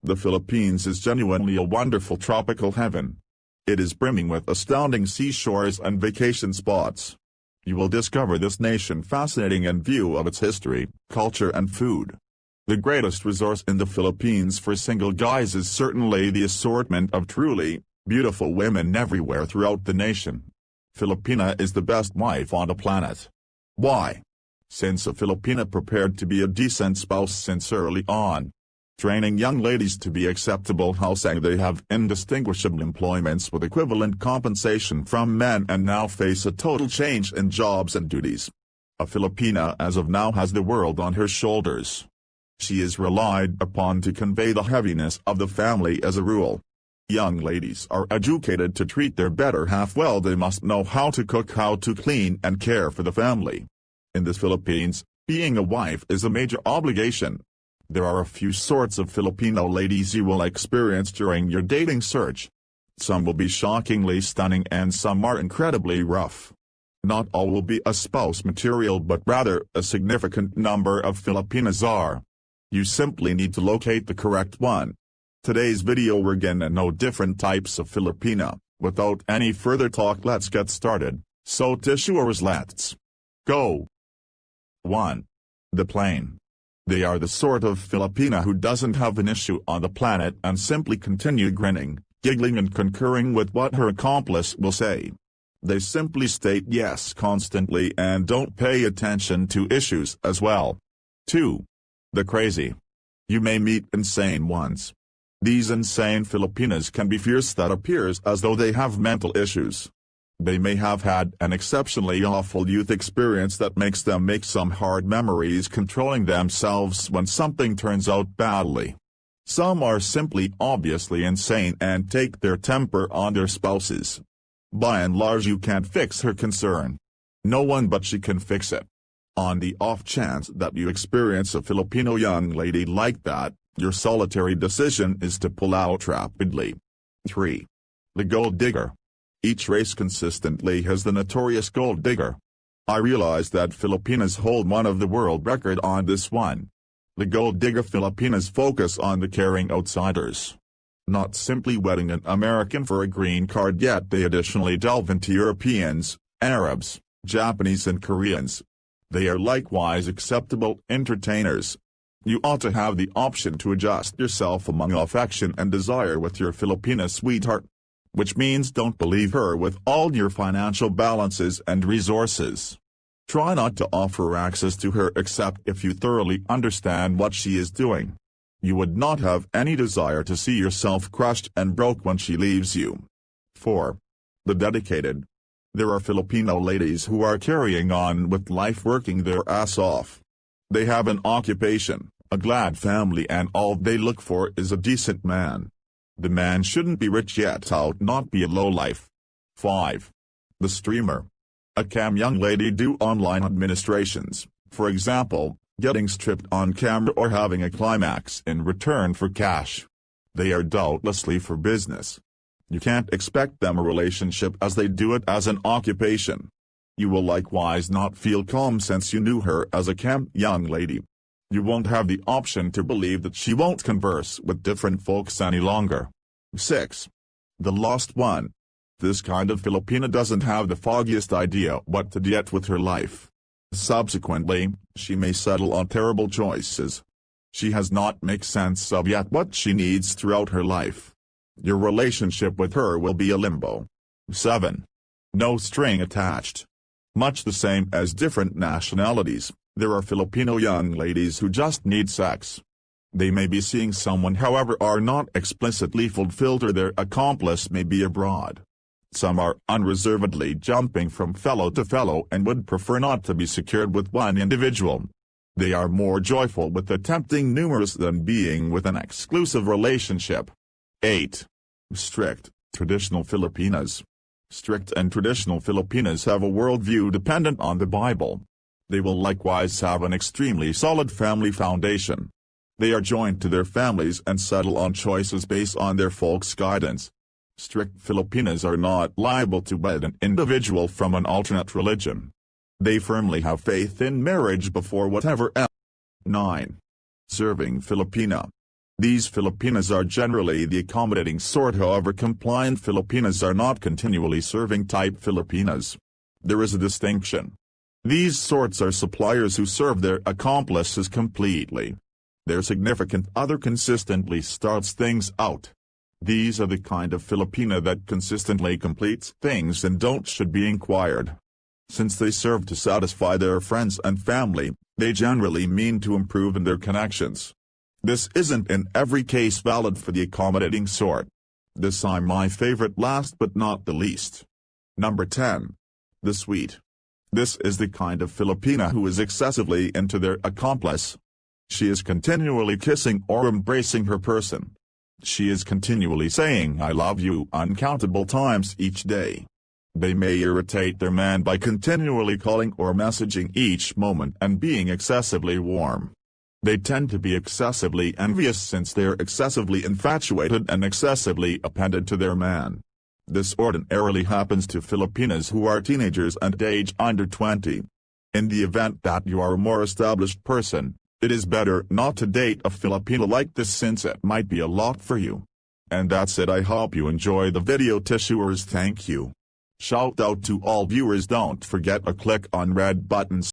The Philippines is genuinely a wonderful tropical heaven. It is brimming with astounding seashores and vacation spots. You will discover this nation fascinating in view of its history, culture and food. The greatest resource in the Philippines for single guys is certainly the assortment of truly beautiful women everywhere throughout the nation. Filipina is the best wife on the planet. Why? Since a Filipina prepared to be a decent spouse since early on. Training young ladies to be acceptable housing, they have indistinguishable employments with equivalent compensation from men and now face a total change in jobs and duties. A Filipina as of now has the world on her shoulders. She is relied upon to convey the heaviness of the family as a rule. Young ladies are educated to treat their better half well. They must know how to cook, how to clean and care for the family. In the Philippines, being a wife is a major obligation. There are a few sorts of Filipino ladies you will experience during your dating search. Some will be shockingly stunning and some are incredibly rough. Not all will be a spouse material, but rather a significant number of Filipinas are. You simply need to locate the correct one. Today's video we're gonna know different types of Filipina. Without any further talk, let's get started. So tissuers, let's go. 1. The plain. They are the sort of Filipina who doesn't have an issue on the planet and simply continue grinning, giggling and concurring with what her accomplice will say. They simply state yes constantly and don't pay attention to issues as well. 2. The crazy. You may meet insane ones. These insane Filipinas can be fierce that appears as though they have mental issues. They may have had an exceptionally awful youth experience that makes them make some hard memories controlling themselves when something turns out badly. Some are simply obviously insane and take their temper on their spouses. By and large, you can't fix her concern. No one but she can fix it. On the off chance that you experience a Filipino young lady like that, your solitary decision is to pull out rapidly. 3. The gold digger. Each race consistently has the notorious gold digger. I realize that Filipinas hold one of the world record on this one. The gold digger Filipinas focus on the caring outsiders. Not simply wedding an American for a green card, yet they additionally delve into Europeans, Arabs, Japanese and Koreans. They are likewise acceptable entertainers. You ought to have the option to adjust yourself among affection and desire with your Filipina sweetheart. Which means don't believe her with all your financial balances and resources. Try not to offer access to her except if you thoroughly understand what she is doing. You would not have any desire to see yourself crushed and broke when she leaves you. 4. The dedicated. There are Filipino ladies who are carrying on with life, working their ass off. They have an occupation, a glad family, and all they look for is a decent man. The man shouldn't be rich yet out not be a lowlife. 5. The streamer. A cam young lady do online administrations, for example, getting stripped on camera or having a climax in return for cash. They are doubtlessly for business. You can't expect them a relationship as they do it as an occupation. You will likewise not feel calm since you knew her as a cam young lady. You won't have the option to believe that she won't converse with different folks any longer. 6. The lost one. This kind of Filipina doesn't have the foggiest idea what to do with her life. Subsequently, she may settle on terrible choices. She has not made sense of yet what she needs throughout her life. Your relationship with her will be a limbo. 7. No string attached. Much the same as different nationalities, there are Filipino young ladies who just need sex. They may be seeing someone, however are not explicitly fulfilled, or their accomplice may be abroad. Some are unreservedly jumping from fellow to fellow and would prefer not to be secured with one individual. They are more joyful with attempting numerous than being with an exclusive relationship. 8. Strict, traditional Filipinas. Strict and traditional Filipinas have a worldview dependent on the Bible. They will likewise have an extremely solid family foundation. They are joined to their families and settle on choices based on their folks' guidance. Strict Filipinas are not liable to wed an individual from an alternate religion. They firmly have faith in marriage before whatever else. 9. Serving Filipina. These Filipinas are generally the accommodating sort, however compliant Filipinas are not continually serving type Filipinas. There is a distinction. These sorts are suppliers who serve their accomplices completely. Their significant other consistently starts things out. These are the kind of Filipina that consistently completes things and should be inquired. Since they serve to satisfy their friends and family, they generally mean to improve in their connections. This isn't in every case valid for the accommodating sort. This is my favorite last but not the least. Number 10. The sweet. This is the kind of Filipina who is excessively into their accomplice. She is continually kissing or embracing her person. She is continually saying "I love you" uncountable times each day. They may irritate their man by continually calling or messaging each moment and being excessively warm. They tend to be excessively envious since they are excessively infatuated and excessively appended to their man. This ordinarily happens to Filipinas who are teenagers and age under 20. In the event that you are a more established person, it is better not to date a Filipina like this since it might be a lot for you. And that's it. I hope you enjoy the video, tissuers. Thank you. Shout out to all viewers. Don't forget to click on red buttons.